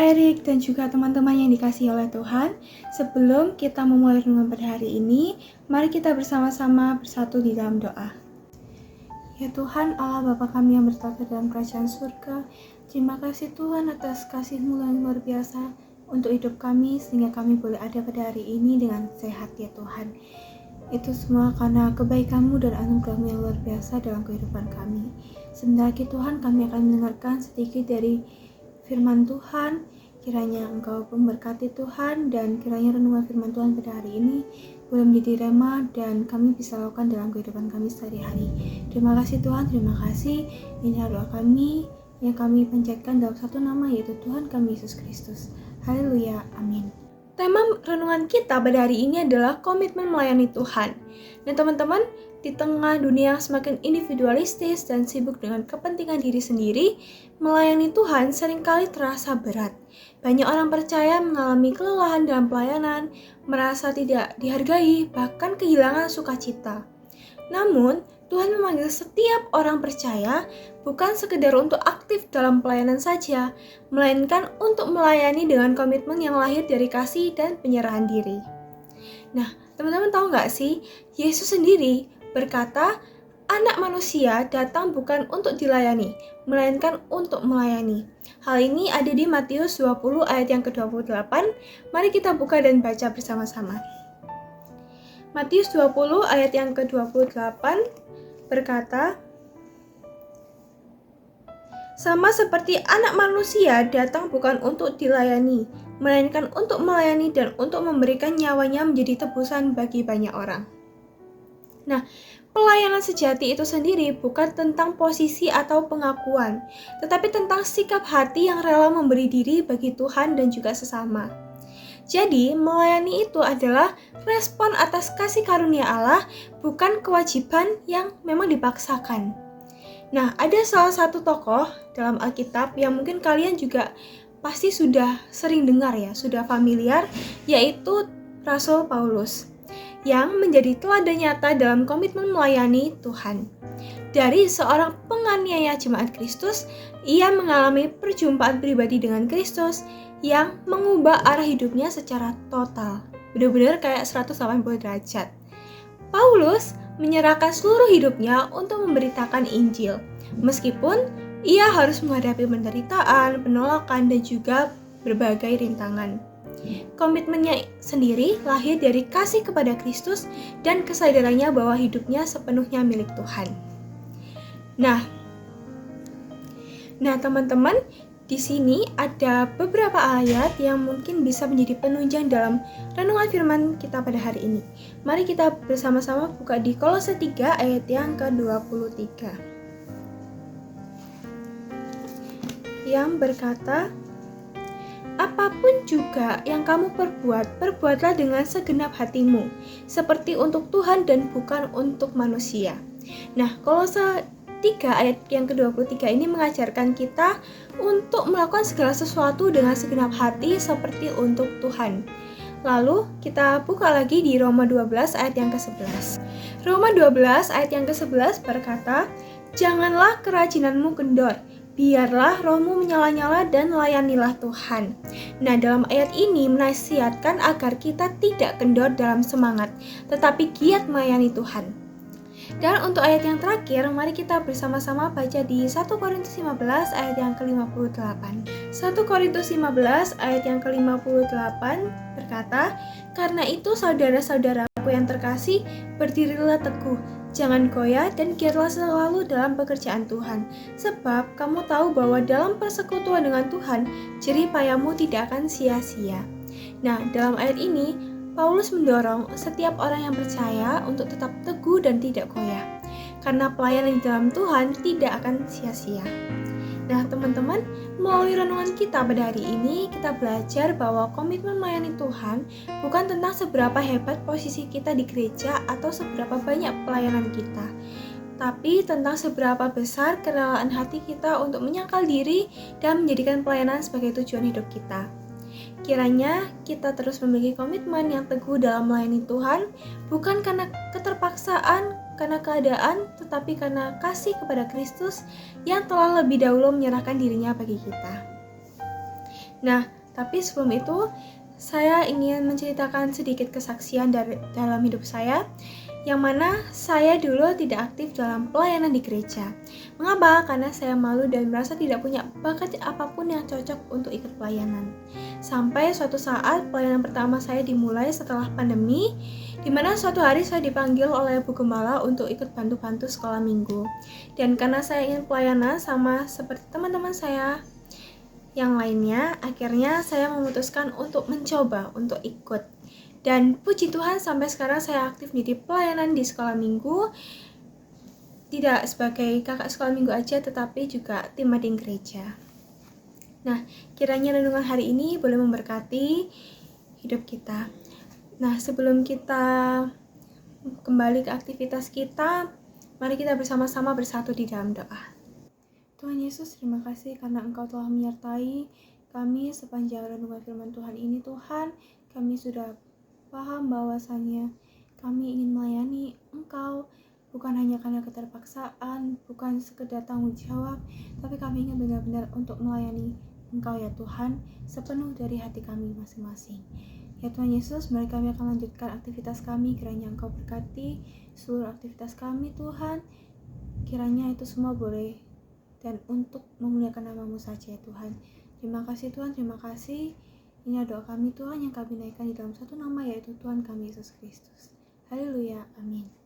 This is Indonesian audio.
Erik dan juga teman-teman yang dikasihi oleh Tuhan. Sebelum kita memulai renungan pada hari ini, mari kita bersama-sama bersatu di dalam doa. Ya Tuhan, Allah Bapa kami yang bertata dalam kerajaan surga, terima kasih Tuhan atas kasih-Mu yang luar biasa untuk hidup kami, sehingga kami boleh ada pada hari ini dengan sehat ya Tuhan. Itu semua karena kebaikan-Mu dan anugerah-Mu yang luar biasa dalam kehidupan kami. Sebentar lagi Tuhan, kami akan mendengarkan sedikit dari firman Tuhan. Kiranya Engkau memberkati Tuhan, dan kiranya renungan firman Tuhan pada hari ini boleh menjadi rema dan kami bisa lakukan dalam kehidupan kami sehari-hari. Terima kasih Tuhan, terima kasih. Inilah doa kami yang kami panjatkan dalam satu nama, yaitu Tuhan kami Yesus Kristus. Haleluya, amin. Tema renungan kita pada hari ini adalah komitmen melayani Tuhan. Dan teman-teman, di tengah dunia yang semakin individualistis dan sibuk dengan kepentingan diri sendiri, melayani Tuhan seringkali terasa berat. Banyak orang percaya mengalami kelelahan dalam pelayanan, merasa tidak dihargai, bahkan kehilangan sukacita. Namun, Tuhan memanggil setiap orang percaya bukan sekedar untuk aktif dalam pelayanan saja, melainkan untuk melayani dengan komitmen yang lahir dari kasih dan penyerahan diri. Nah, teman-teman tahu nggak sih, Yesus sendiri berkata, Anak manusia datang bukan untuk dilayani, melainkan untuk melayani. Hal ini ada di Matius 20 ayat yang ke-28. Mari kita buka dan baca bersama-sama. Matius 20 ayat yang ke-28 berkata, sama seperti anak manusia datang bukan untuk dilayani, melainkan untuk melayani dan untuk memberikan nyawanya menjadi tebusan bagi banyak orang. Nah, pelayanan sejati itu sendiri bukan tentang posisi atau pengakuan, tetapi tentang sikap hati yang rela memberi diri bagi Tuhan dan juga sesama. Jadi, melayani itu adalah respon atas kasih karunia Allah, bukan kewajiban yang memang dipaksakan. Nah, ada salah satu tokoh dalam Alkitab yang mungkin kalian juga pasti sudah sering dengar ya, sudah familiar, yaitu Rasul Paulus, yang menjadi teladan nyata dalam komitmen melayani Tuhan. Dari seorang penganiaya jemaat Kristus, ia mengalami perjumpaan pribadi dengan Kristus yang mengubah arah hidupnya secara total. Benar-benar kayak 180 derajat. Paulus menyerahkan seluruh hidupnya untuk memberitakan Injil, meskipun ia harus menghadapi penderitaan, penolakan, dan juga berbagai rintangan. Komitmennya sendiri lahir dari kasih kepada Kristus dan kesadarannya bahwa hidupnya sepenuhnya milik Tuhan. Nah teman-teman, di sini ada beberapa ayat yang mungkin bisa menjadi penunjang dalam renungan firman kita pada hari ini. Mari kita bersama-sama buka di Kolose 3 ayat yang ke-23. Yang berkata, apapun juga yang kamu perbuat, perbuatlah dengan segenap hatimu, seperti untuk Tuhan dan bukan untuk manusia. Nah, Kolose 3 ayat yang ke-23 ini mengajarkan kita untuk melakukan segala sesuatu dengan segenap hati seperti untuk Tuhan. Lalu kita buka lagi di Roma 12 ayat yang ke-11. Roma 12 ayat yang ke-11 berkata, janganlah kerajinanmu kendor, biarlah rohmu menyala-nyala dan layanilah Tuhan. Nah, dalam ayat ini menasihatkan agar kita tidak kendor dalam semangat, tetapi giat melayani Tuhan. Dan untuk ayat yang terakhir, mari kita bersama-sama baca di 1 Korintus 15 ayat yang ke-58. 1 Korintus 15 ayat yang ke-58 berkata, karena itu saudara-saudaraku yang terkasih, berdirilah teguh, jangan goyah dan giatlah selalu dalam pekerjaan Tuhan. Sebab kamu tahu bahwa dalam persekutuan dengan Tuhan, jerih payahmu tidak akan sia-sia. Nah, dalam ayat ini, Paulus mendorong setiap orang yang percaya untuk tetap teguh dan tidak goyah, karena pelayanan di dalam Tuhan tidak akan sia-sia. Nah teman-teman, melalui renungan kita pada hari ini, kita belajar bahwa komitmen melayani Tuhan bukan tentang seberapa hebat posisi kita di gereja atau seberapa banyak pelayanan kita, tapi tentang seberapa besar kerelaan hati kita untuk menyangkal diri dan menjadikan pelayanan sebagai tujuan hidup kita. Kiranya kita terus memiliki komitmen yang teguh dalam melayani Tuhan, bukan karena keterpaksaan, karena keadaan, tetapi karena kasih kepada Kristus yang telah lebih dahulu menyerahkan dirinya bagi kita. Nah, tapi sebelum itu saya ingin menceritakan sedikit kesaksian dalam hidup saya, yang mana saya dulu tidak aktif dalam pelayanan di gereja. Mengapa? Karena saya malu dan merasa tidak punya bakat apapun yang cocok untuk ikut pelayanan. Sampai suatu saat pelayanan pertama saya dimulai setelah pandemi, di mana suatu hari saya dipanggil oleh Bu Gembala untuk ikut bantu-bantu sekolah minggu. Dan karena saya ingin pelayanan sama seperti teman-teman saya yang lainnya, akhirnya saya memutuskan untuk mencoba untuk ikut. Dan puji Tuhan sampai sekarang saya aktif di pelayanan di sekolah minggu, tidak sebagai kakak sekolah minggu aja, tetapi juga tim mading gereja. Nah, kiranya renungan hari ini boleh memberkati hidup kita. Nah, sebelum kita kembali ke aktivitas kita, mari kita bersama-sama bersatu di dalam doa. Tuhan Yesus, terima kasih karena Engkau telah menyertai kami sepanjang renungan firman Tuhan ini. Tuhan, kami sudah paham bahwasannya kami ingin melayani Engkau, bukan hanya karena keterpaksaan, bukan sekedar tanggung jawab, tapi kami ingin benar-benar untuk melayani Engkau ya Tuhan, sepenuh dari hati kami masing-masing. Ya Tuhan Yesus, mari kami akan lanjutkan aktivitas kami, kiranya Engkau berkati seluruh aktivitas kami Tuhan, kiranya itu semua boleh dan untuk memuliakan nama-Mu saja ya Tuhan. Terima kasih Tuhan, terima kasih. Ini doa kami Tuhan yang kami naikkan di dalam satu nama, yaitu Tuhan kami Yesus Kristus. Haleluya, amin.